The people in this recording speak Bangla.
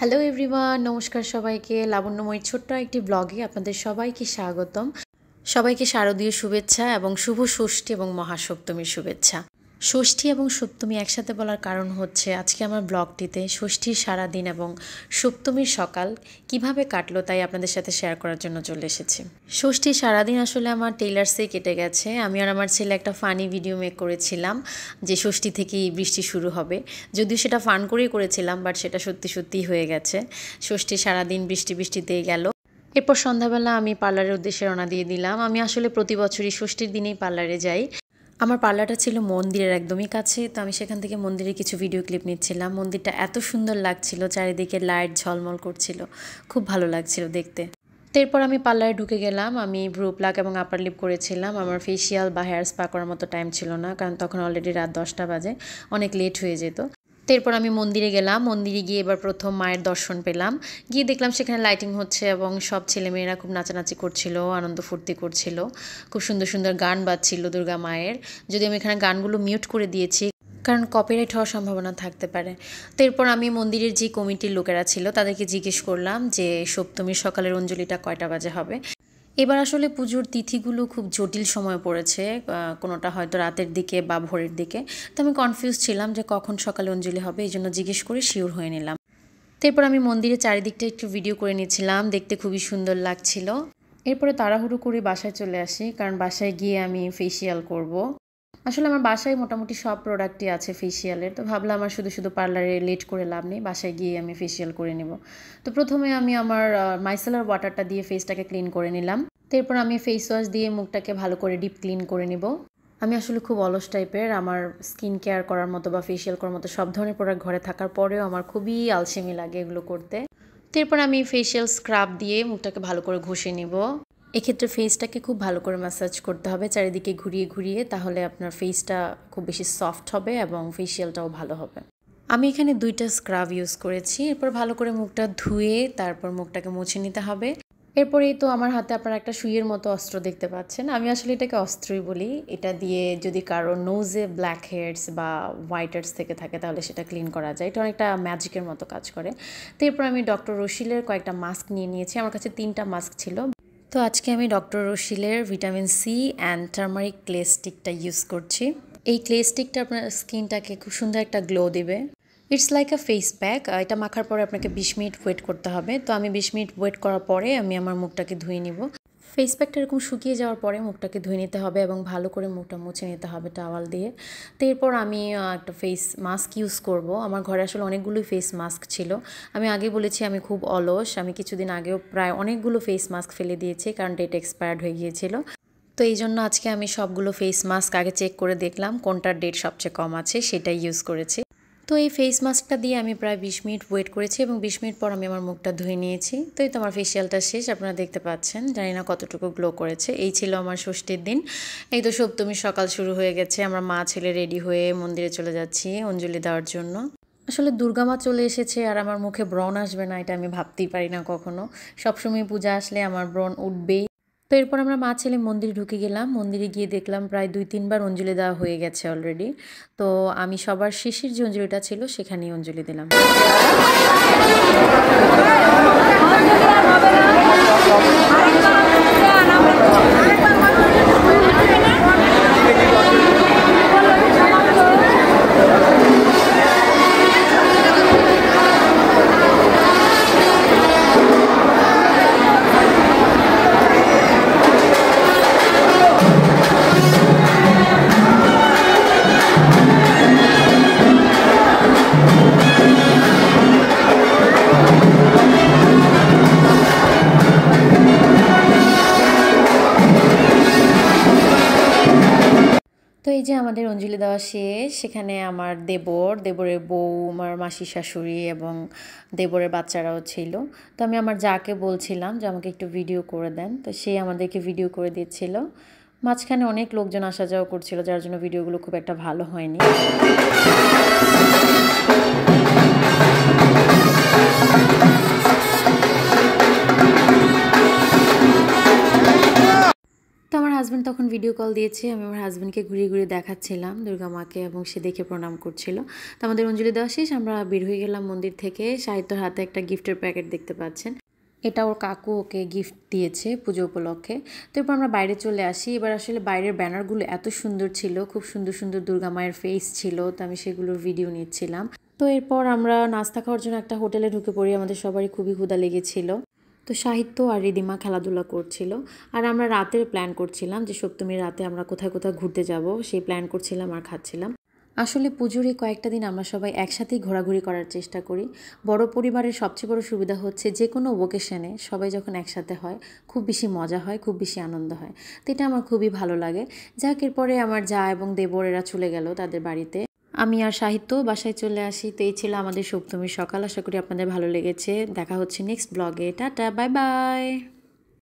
হ্যালো এভরিওয়ান, নমস্কার সবাইকে। লাবণ্যময়ীর ছোট্ট একটি ব্লগে আপনাদের সবাইকে স্বাগতম। সবাইকে শারদীয় শুভেচ্ছা এবং শুভ ষষ্ঠী এবং মহাসপ্তমীর শুভেচ্ছা। ষষ্ঠী এবং সপ্তমী একসাথে বলার কারণ হচ্ছে আজকে আমার ব্লগটিতে ষষ্ঠীর সারাদিন এবং সপ্তমীর সকাল কিভাবে কাটলো তাই আপনাদের সাথে শেয়ার করার জন্য চলে এসেছি। ষষ্ঠীর সারাদিন আসলে আমার টেইলার্সেই কেটে গেছে। আমি আর আমার ছেলে একটা ফানি ভিডিও মেক করেছিলাম যে ষষ্ঠী থেকেই বৃষ্টি শুরু হবে। যদিও সেটা ফান করেই করেছিলাম, বাট সেটা সত্যি সত্যিই হয়ে গেছে। ষষ্ঠীর সারাদিন বৃষ্টিতেই গেল। এরপর সন্ধ্যাবেলা আমি পার্লারের উদ্দেশ্যে রওনা দিয়ে দিলাম। আমি আসলে প্রতি বছরই ষষ্ঠীর দিনেই পার্লারে যাই। আমার পার্লারটা ছিল মন্দিরের একদমই কাছে, তো আমি সেখান থেকে মন্দিরের কিছু ভিডিও ক্লিপ নিচ্ছিলাম। মন্দিরটা এত সুন্দর লাগছিল, চারিদিকে লাইট ঝলমল করছিল, খুব ভালো লাগছিল দেখতে। এরপর আমি পার্লারে ঢুকে গেলাম। আমি ব্রু প্লাক এবং আপার লিপ করেছিলাম। আমার ফেসিয়াল বা হেয়ার স্পা করার মতো টাইম ছিল না, কারণ তখন অলরেডি রাত 10টা বাজে, অনেক লেট হয়ে যেত। এরপর আমি মন্দিরে গেলাম। মন্দিরে গিয়ে এবার প্রথম মায়ের দর্শন পেলাম। গিয়ে দেখলাম সেখানে লাইটিং হচ্ছে এবং সব ছেলেমেয়েরা খুব নাচানাচি করছিল, আনন্দ ফুর্তি করছিল। খুব সুন্দর সুন্দর গান বাজছিল দুর্গা মায়ের। যদি আমি এখানে গানগুলো মিউট করে দিয়েছি কারণ কপিরাইট হওয়ার সম্ভাবনা থাকতে পারে। তো এরপর আমি মন্দিরের যে কমিটির লোকেরা ছিল তাদেরকে জিজ্ঞেস করলাম যে সপ্তমীর সকালের অঞ্জলিটা কয়টা বাজে হবে। এবার আসলে পুজোর তিথিগুলো খুব জটিল সময় পড়েছে, কোনোটা হয়তো রাতের দিকে বা ভোরের দিকে। তো আমি কনফিউজ ছিলাম যে কখন সকালে অঞ্জলি হবে, এই জন্য জিজ্ঞেস করে শিওর হয়ে নিলাম। এরপর আমি মন্দিরের চারিদিকটা একটু ভিডিও করে নিয়েছিলাম, দেখতে খুবই সুন্দর লাগছিল। এরপরে তাড়াহুড়ো করে বাসায় চলে আসি, কারণ বাসায় গিয়ে আমি ফেসিয়াল করব। আসলে আমার বাসায় মোটামুটি সব প্রোডাক্টই আছে ফেসিয়ালের, তো ভাবলাম আমার শুধু পার্লারে লেট করে লাভ নেই, বাসায় গিয়ে আমি ফেসিয়াল করে নেব। তো প্রথমে আমি আমার মাইসেলার ওয়াটারটা দিয়ে ফেসটাকে ক্লিন করে নিলাম। এরপর আমি ফেস ওয়াশ দিয়ে মুখটাকে ভালো করে ডিপ ক্লিন করে নেব। আমি আসলে খুব অলস টাইপের, আমার স্কিন কেয়ার করার মতো বা ফেসিয়াল করার মতো সব ধরনের প্রোডাক্ট ঘরে থাকার পরেও আমার খুবই আলসেমি লাগে এগুলো করতে। এরপর আমি ফেসিয়াল স্ক্রাব দিয়ে মুখটাকে ভালো করে ঘষে নেব। এক্ষেত্রে ফেসটাকে খুব ভালো করে ম্যাসাজ করতে হবে চারিদিকে ঘুরিয়ে ঘুরিয়ে, তাহলে আপনার ফেসটা খুব বেশি সফট হবে এবং ফেসিয়ালটাও ভালো হবে। আমি এখানে 2টা স্ক্রাব ইউজ করেছি। এরপর ভালো করে মুখটা ধুয়ে তারপর মুখটাকে মুছে নিতে হবে। এরপরেই তো আমার হাতে আপনারা একটা সুইয়ের মতো অস্ত্র দেখতে পাচ্ছেন। আমি আসলে এটাকে অস্ত্রই বলি। এটা দিয়ে যদি কারো নোজে ব্ল্যাক হেডস বা হোয়াইট হেডস থেকে থাকে তাহলে সেটা ক্লিন করা যায়। এটা অনেকটা ম্যাজিকের মতো কাজ করে। তো এরপর আমি ডক্টর রশিলের কয়েকটা মাস্ক নিয়ে নিয়েছি। আমার কাছে 3টা মাস্ক ছিল। তো আজকে আমি ডক্টর রশিলের vitamin C and turmeric clay স্টিকটা ইউজ করছি। এই ক্লে স্টিকটা আপনার স্কিনটাকে খুব সুন্দর একটা গ্লো দেবে। It's like a face pack. এটা মাখার পরে আপনাকে 20 মিনিট ওয়েট করতে হবে। তো আমি 20 মিনিট ওয়েট করার পরে আমি আমার মুখটাকে ধুয়ে নিব। ফেস প্যাকটা এরকম শুকিয়ে যাওয়ার পরে মুখটাকে ধুয়ে নিতে হবে এবং ভালো করে মুখটা মুছে নিতে হবে টাওয়াল দিয়ে। তো এরপর আমি একটা ফেস মাস্ক ইউজ করব। আমার ঘরে আসলে অনেকগুলোই ফেস মাস্ক ছিল। আমি আগে বলেছি আমি খুব অলস। আমি কিছুদিন আগেও প্রায় অনেকগুলো ফেস মাস্ক ফেলে দিয়েছি, কারণ ডেট এক্সপায়ার্ড হয়ে গিয়েছিল। তো এই জন্য আজকে আমি সবগুলো ফেস মাস্ক আগে চেক করে দেখলাম কোনটার ডেট সবচেয়ে কম আছে, সেটাই ইউজ করেছি। তো এই ফেস মাস্কটা দিয়ে আমি প্রায় 20 মিনিট ওয়েট করেছি এবং 20 মিনিট পর আমি আমার মুখটা ধুয়ে নিয়েছি। তো এই তো আমার ফেসিয়ালটা শেষ, আপনারা দেখতে পাচ্ছেন। জানি না কতটুকু গ্লো করেছে। এই ছিল আমার ষষ্ঠীর দিন। এই তো সপ্তমীর সকাল শুরু হয়ে গেছে। আমরা মা ছেলে রেডি হয়ে মন্দিরে চলে যাচ্ছি অঞ্জলি দেওয়ার জন্য। আসলে দুর্গা মা চলে এসেছে আর আমার মুখে ব্রণ আসবে না এটা আমি ভাবতেই পারি না কখনো। সবসময় পূজা আসলে আমার ব্রণ উঠবেই। তো এরপর আমরা মা ছেলে মন্দিরে ঢুকে গেলাম। মন্দিরে গিয়ে দেখলাম প্রায় 2-3 বার অঞ্জলি দেওয়া হয়ে গেছে অলরেডি। তো আমি সবার শেষের যে অঞ্জলিটা ছিল সেখানেই অঞ্জলি দিলাম। তো এই যে আমাদের অঞ্জলি দেওয়া শেষ। সেখানে আমার দেবরের বউ, আমার মাসির শাশুড়ি এবং দেবরের বাচ্চারাও ছিল। তো আমি আমার যাকে বলছিলাম যে আমাকে একটু ভিডিও করে দেন, তো সে আমাদেরকে ভিডিও করে দিচ্ছিল। মাঝখানে অনেক লোকজন আসা যাওয়া করছিল, যার জন্য ভিডিওগুলো খুব একটা ভালো হয়নি। হাজব্যান্ড তখন ভিডিও কল দিয়েছে, আমি আমার হাজব্যান্ডকে ঘুরিয়ে ঘুরিয়ে দেখাচ্ছিলাম দুর্গা মাকে এবং সে দেখে প্রণাম করছিল। তো আমাদের অঞ্জলি দেওয়া শেষ, আমরা বের হয়ে গেলাম মন্দির থেকে। সাহিত্যর হাতে একটা গিফটের প্যাকেট দেখতে পাচ্ছেন, এটা ওর কাকু ওকে গিফট দিয়েছে পুজো উপলক্ষে। তো এরপর আমরা বাইরে চলে আসি। এবার আসলে বাইরের ব্যানারগুলো এত সুন্দর ছিল, খুব সুন্দর সুন্দর দুর্গা মায়ের ফেস ছিল, তো আমি সেগুলোর ভিডিও নিচ্ছিলাম। তো এরপর আমরা নাস্তা খাওয়ার জন্য একটা হোটেলে ঢুকে পড়ি, আমাদের সবারই খুবই ক্ষুধা লেগেছিল। তো সাহিত্য আর রিদিমা খেলাধুলা করছিল, আর আমরা রাতের প্ল্যান করছিলাম যে সপ্তমীর রাতে আমরা কোথায় কোথায় ঘুরতে যাব, সেই প্ল্যান করছিলাম আর খাচ্ছিলাম। আসলে পুজোর এই কয়েকটা দিন আমরা সবাই একসাথেই ঘোরাঘুরি করার চেষ্টা করি। বড় পরিবারের সবচেয়ে বড় সুবিধা হচ্ছে যে কোনো ওকেশনে সবাই যখন একসাথে হয় খুব বেশি মজা হয়, খুব বেশি আনন্দ হয়। তো এটা আমার খুবই ভালো লাগে। যাক, এরপরে আমার জা এবং দেবর এরা চলে গেল তাদের বাড়িতে, আমি আর সাহিত্য বাসায় চলে আসি। তো এই ছিল আমাদের সপ্তমীর সকাল। আশা করি আপনাদের ভালো লেগেছে। দেখা হচ্ছে নেক্সট ব্লগে। Tata, bye bye.